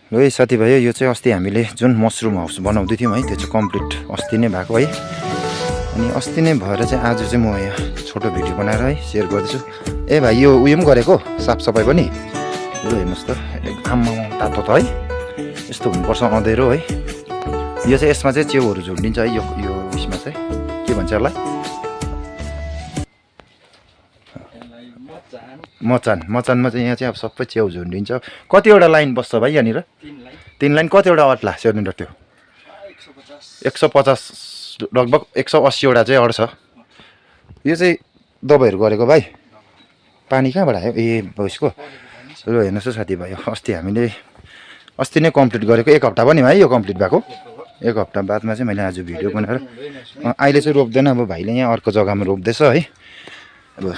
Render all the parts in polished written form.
ल है साथीभाइ यो चाहिँ अस्ति हामीले जुन मसरुम हाउस बनाउँदै थियौँ है त्यो चाहिँ कम्प्लिट अस्ति नै भएको है। अनि अस्ति नै भएर चाहिँ आज चाहिँ म यहाँ छोटो भिडियो बनाएर है सेयर गर्दैछु। ए भाइ यो उयो पनि गरेको साफसफाइ पनि ल हेर्नुहोस् त आम्मा तातो त है यस्तो हुनुपर्छ अँधेरो है। यो चाहिँ यसमा चाहिँ च्याउहरू झुन्डिन्छ है यो उयसमा चाहिँ के भन्छ यसलाई मचानमा चाहिँ यहाँ चाहिँ अब सबै च्याउ झुन्डिन्छ। कतिवटा लाइन बस्छ भाइ यहाँनिर? 3 लाइन। कतिवटा अट्ला सिलिन्डर त्यो? 150 लगभग 180वटा चाहिँ अट्छ। यो चाहिँ दबाईहरू गरेको भाइ? पानी कहाँबाट आयो? ए भैँसको। ल हेर्नुहोस् त साथीभाइ अस्ति हामीले अस्ति नै कम्प्लिट गरेको 1 हप्ता पनि भाइ यो कम्प्लिट भएको। 1 हप्ता बादमा चाहिँ मैले आज भिडियो बनाएर अहिले चाहिँ रोप्दैन अब भाइले यहाँ अर्को जग्गामा रोप्दैछ है। अब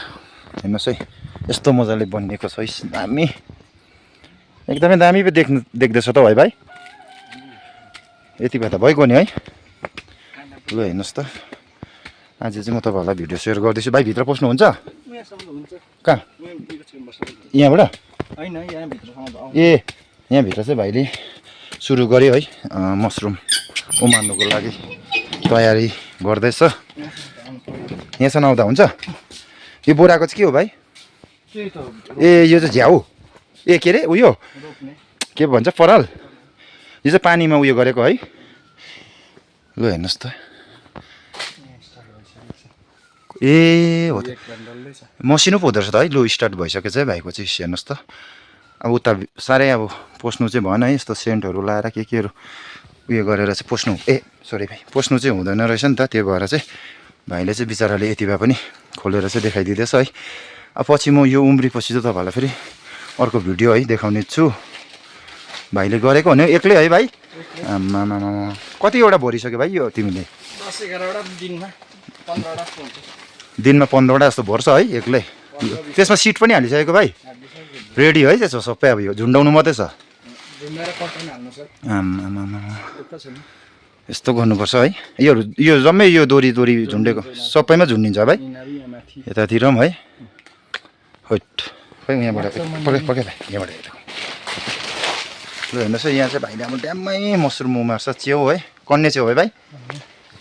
हेर्नुहोस् है यस्तो मजाले बनिएको छ दामी एकदमै दामी पो देख्दैछ त भाइ। यति भए त भइगयो नि है। ल हेर्नुहोस् त आज चाहिँ म तपाईँहरूलाई भिडियो सेयर गर्दैछु। भाइ भित्र पस्नुहुन्छ? कहाँ? यहाँबाट? ए यहाँभित्र चाहिँ भाइले सुरु गर्यो है मसरुम उमार्नुको लागि तयारी गर्दैछ। यहाँसम्म आउँदा हुन्छ? यो बोराको चाहिँ के हो भाइ? ए यो चाहिँ झ्याउ। ए के अरे उयो के भन्छ पराल? यो चाहिँ पानीमा उयो गरेको है। ल हेर्नुहोस् त ए हो त मसिनो पो हुँदो रहेछ त है। लो स्टार्ट भइसकेछ है भाइको चाहिँ हेर्नुहोस् त। अब उता साह्रै अब पोस्नु चाहिँ भएन है। यस्तो सेन्टहरू लाएर केहरू उयो गरेर चाहिँ पोस्नु पोस्नु चाहिँ हुँदैन रहेछ नि त। त्यो भएर चाहिँ भाइले चाहिँ बिचराले यति भए पनि खोलेर चाहिँ देखाइदिँदैछ है। अब पछि म यो उम्रिएपछि चाहिँ तपाईँहरूलाई फेरि अर्को भिडियो है देखाउने छु। भाइले गरेको हो नि एक्लै है भाइ? आमामा कतिवटा भरिसक्यो भाइ यो तिमीले? 10-11वटा दिनमा 15वटा जस्तो भर्छ है एक्लै? त्यसमा सिट पनि हालिसकेको भाइ? रेडी है त्यसो सबै अब यो झुन्डाउनु मात्रै छ। आमामा यस्तो गर्नुपर्छ है। यो जम्मै यो दोरी झुन्डेको सबैमा झुन्डिन्छ भाइ यतातिर पनि है। हैट खै यहाँबाट पक्कै भाइ यहाँबाट हेरौँ। ल हेर्नुहोस् है यहाँ चाहिँ भाइले अब ड्याम्मै मसरुम उमार्छ च्याउ है। कन्ने च्याउ है भाइ?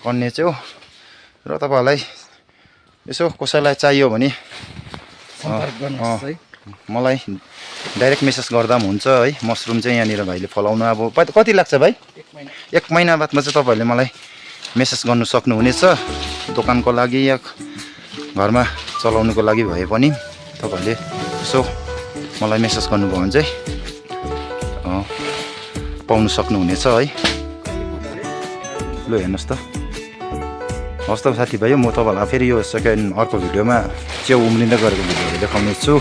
कन्ने च्याउ। र तपाईँहरूलाई यसो कसैलाई चाहियो भने मलाई डाइरेक्ट मेसेज गर्दा पनि हुन्छ है। मसरुम चाहिँ यहाँनिर भाइले फलाउनु अब कति लाग्छ भाइ? 1 महिना बादमा चाहिँ तपाईँहरूले मलाई मेसेज गर्नु सक्नुहुनेछ। दोकानको लागि या घरमा चलाउनुको लागि भए पनि तपाईँहरूले यसो मलाई मेसेज गर्नुभयो भने चाहिँ पाउनु सक्नुहुनेछ है। ल हेर्नुहोस् त। हस् त साथीभाइ म तपाईँहरूलाई फेरि यो सेकेन्ड अर्को भिडियोमा च्याउ उम्रिँदै गरेको भिडियोहरू देखाउने छु।